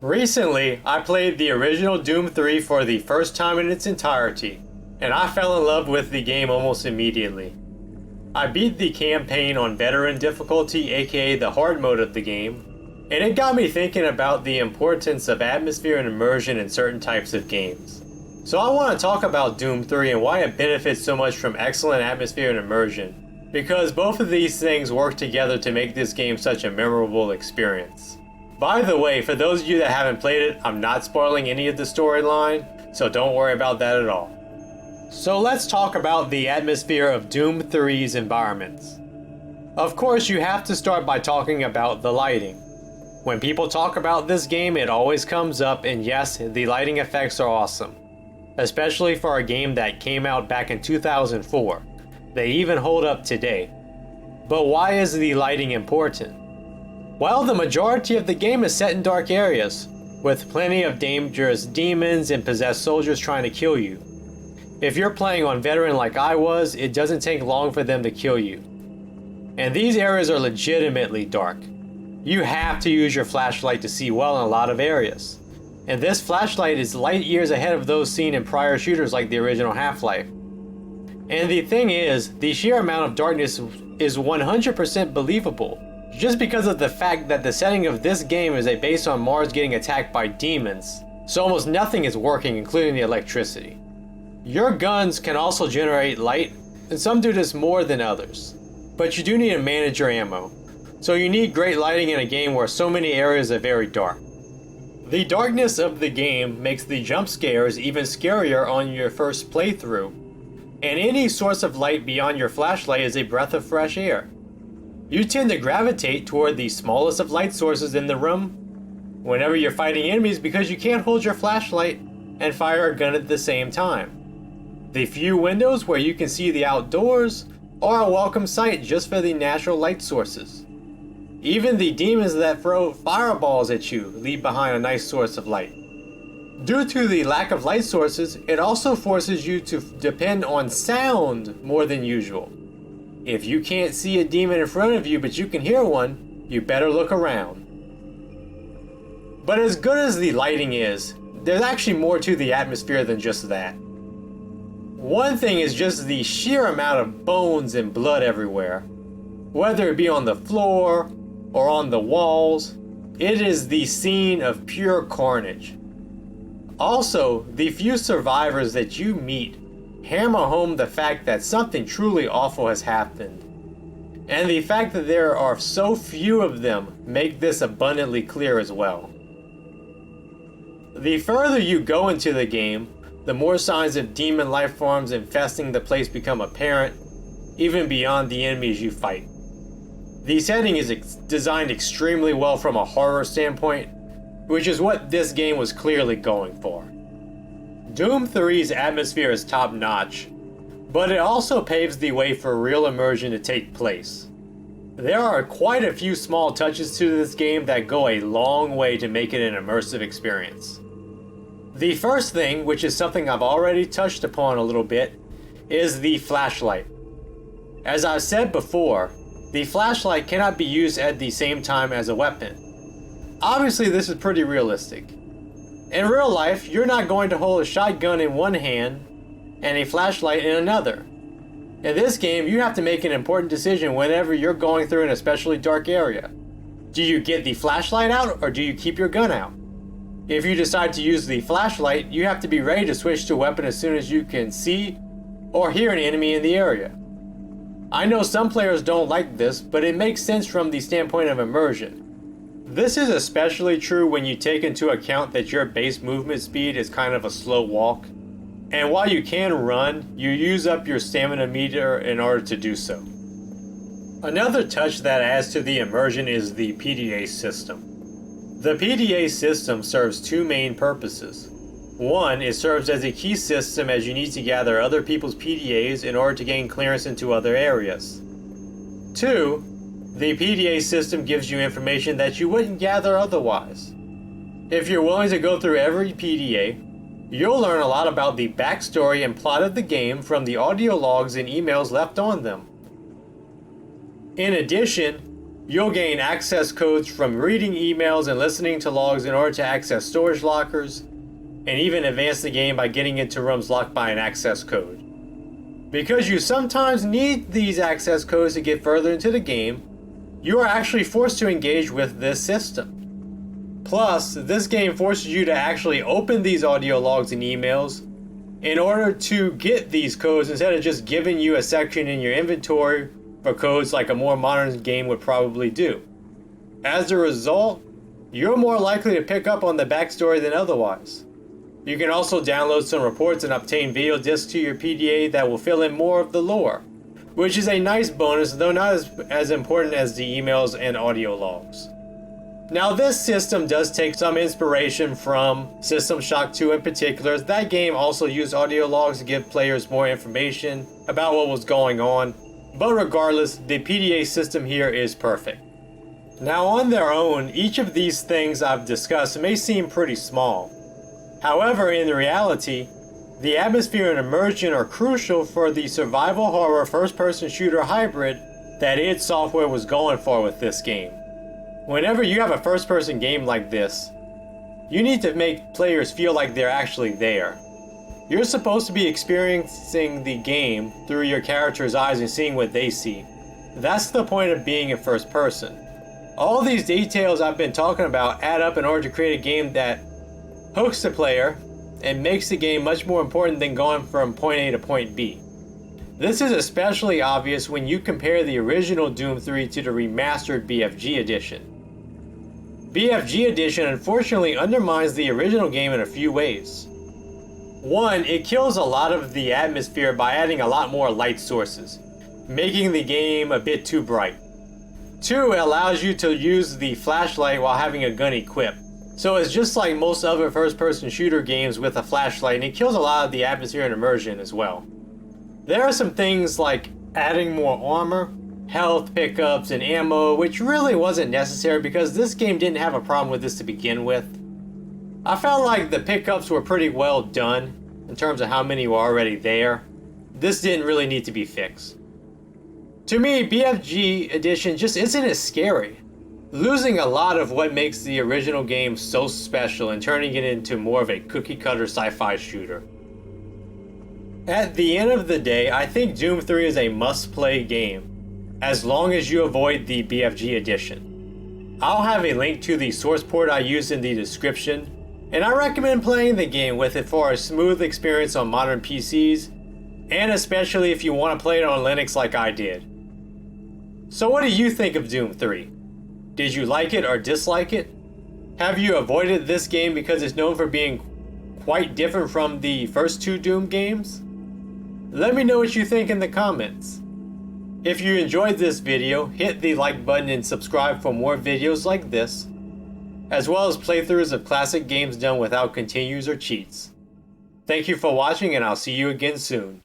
Recently, I played the original Doom 3 for the first time in its entirety, and I fell in love with the game almost immediately. I beat the campaign on veteran difficulty, aka the hard mode of the game, and it got me thinking about the importance of atmosphere and immersion in certain types of games. So I want to talk about Doom 3 and why it benefits so much from excellent atmosphere and immersion, because both of these things work together to make this game such a memorable experience. By the way, for those of you that haven't played it, I'm not spoiling any of the storyline, so don't worry about that at all. So let's talk about the atmosphere of Doom 3's environments. Of course, you have to start by talking about the lighting. When people talk about this game, it always comes up, and yes, the lighting effects are awesome. Especially for a game that came out back in 2004. They even hold up today. But why is the lighting important? Well, the majority of the game is set in dark areas, with plenty of dangerous demons and possessed soldiers trying to kill you. If you're playing on veteran like I was, it doesn't take long for them to kill you. And these areas are legitimately dark. You have to use your flashlight to see well in a lot of areas. And this flashlight is light years ahead of those seen in prior shooters like the original Half-Life. And the thing is, the sheer amount of darkness is 100% believable, just because of the fact that the setting of this game is based on Mars getting attacked by demons, so almost nothing is working, including the electricity. Your guns can also generate light, and some do this more than others, but you do need to manage your ammo, so you need great lighting in a game where so many areas are very dark. The darkness of the game makes the jump scares even scarier on your first playthrough, and any source of light beyond your flashlight is a breath of fresh air. You tend to gravitate toward the smallest of light sources in the room whenever you're fighting enemies because you can't hold your flashlight and fire a gun at the same time. The few windows where you can see the outdoors are a welcome sight just for the natural light sources. Even the demons that throw fireballs at you leave behind a nice source of light. Due to the lack of light sources, it also forces you to depend on sound more than usual. If you can't see a demon in front of you but you can hear one, you better look around. But as good as the lighting is, there's actually more to the atmosphere than just that. One thing is just the sheer amount of bones and blood everywhere. Whether it be on the floor or on the walls, it is the scene of pure carnage. Also, the few survivors that you meet hammer home the fact that something truly awful has happened. And the fact that there are so few of them make this abundantly clear as well. The further you go into the game, the more signs of demon life forms infesting the place become apparent, even beyond the enemies you fight. The setting is designed extremely well from a horror standpoint, which is what this game was clearly going for. Doom 3's atmosphere is top-notch, but it also paves the way for real immersion to take place. There are quite a few small touches to this game that go a long way to make it an immersive experience. The first thing, which is something I've already touched upon a little bit, is the flashlight. As I've said before, the flashlight cannot be used at the same time as a weapon. Obviously, this is pretty realistic. In real life, you're not going to hold a shotgun in one hand and a flashlight in another. In this game, you have to make an important decision whenever you're going through an especially dark area. Do you get the flashlight out or do you keep your gun out? If you decide to use the flashlight, you have to be ready to switch to a weapon as soon as you can see or hear an enemy in the area. I know some players don't like this, but it makes sense from the standpoint of immersion. This is especially true when you take into account that your base movement speed is kind of a slow walk, and while you can run, you use up your stamina meter in order to do so. Another touch that adds to the immersion is the PDA system. The PDA system serves two main purposes. One, it serves as a key system as you need to gather other people's PDAs in order to gain clearance into other areas. Two, the PDA system gives you information that you wouldn't gather otherwise. If you're willing to go through every PDA, you'll learn a lot about the backstory and plot of the game from the audio logs and emails left on them. In addition, You'll gain access codes from reading emails and listening to logs in order to access storage lockers, and even advance the game by getting into rooms locked by an access code. Because you sometimes need these access codes to get further into the game, you are actually forced to engage with this system. Plus, this game forces you to actually open these audio logs and emails in order to get these codes instead of just giving you a section in your inventory for codes like a more modern game would probably do. As a result, you're more likely to pick up on the backstory than otherwise. You can also download some reports and obtain video discs to your PDA that will fill in more of the lore, which is a nice bonus, though not as important as the emails and audio logs. Now, this system does take some inspiration from System Shock 2 in particular, as that game also used audio logs to give players more information about what was going on, but regardless, the PDA system here is perfect. Now, on their own, each of these things I've discussed may seem pretty small. However, in reality, the atmosphere and immersion are crucial for the survival horror first-person shooter hybrid that id Software was going for with this game. Whenever you have a first-person game like this, you need to make players feel like they're actually there. You're supposed to be experiencing the game through your character's eyes and seeing what they see. That's the point of being in first person. All these details I've been talking about add up in order to create a game that hooks the player and makes the game much more important than going from point A to point B. This is especially obvious when you compare the original Doom 3 to the remastered BFG Edition. BFG Edition unfortunately undermines the original game in a few ways. One, it kills a lot of the atmosphere by adding a lot more light sources, making the game a bit too bright. Two, it allows you to use the flashlight while having a gun equipped. So it's just like most other first-person shooter games with a flashlight, and it kills a lot of the atmosphere and immersion as well. There are some things like adding more armor, health pickups, and ammo, which really wasn't necessary because this game didn't have a problem with this to begin with. I felt like the pickups were pretty well done in terms of how many were already there. This didn't really need to be fixed. To me, BFG Edition just isn't as scary, losing a lot of what makes the original game so special and turning it into more of a cookie-cutter sci-fi shooter. At the end of the day, I think Doom 3 is a must-play game, as long as you avoid the BFG Edition. I'll have a link to the source port I used in the description, and I recommend playing the game with it for a smooth experience on modern PCs, and especially if you want to play it on Linux like I did. So what do you think of Doom 3? Did you like it or dislike it? Have you avoided this game because it's known for being quite different from the first two Doom games? Let me know what you think in the comments. If you enjoyed this video, hit the like button and subscribe for more videos like this, as well as playthroughs of classic games done without continues or cheats. Thank you for watching, and I'll see you again soon.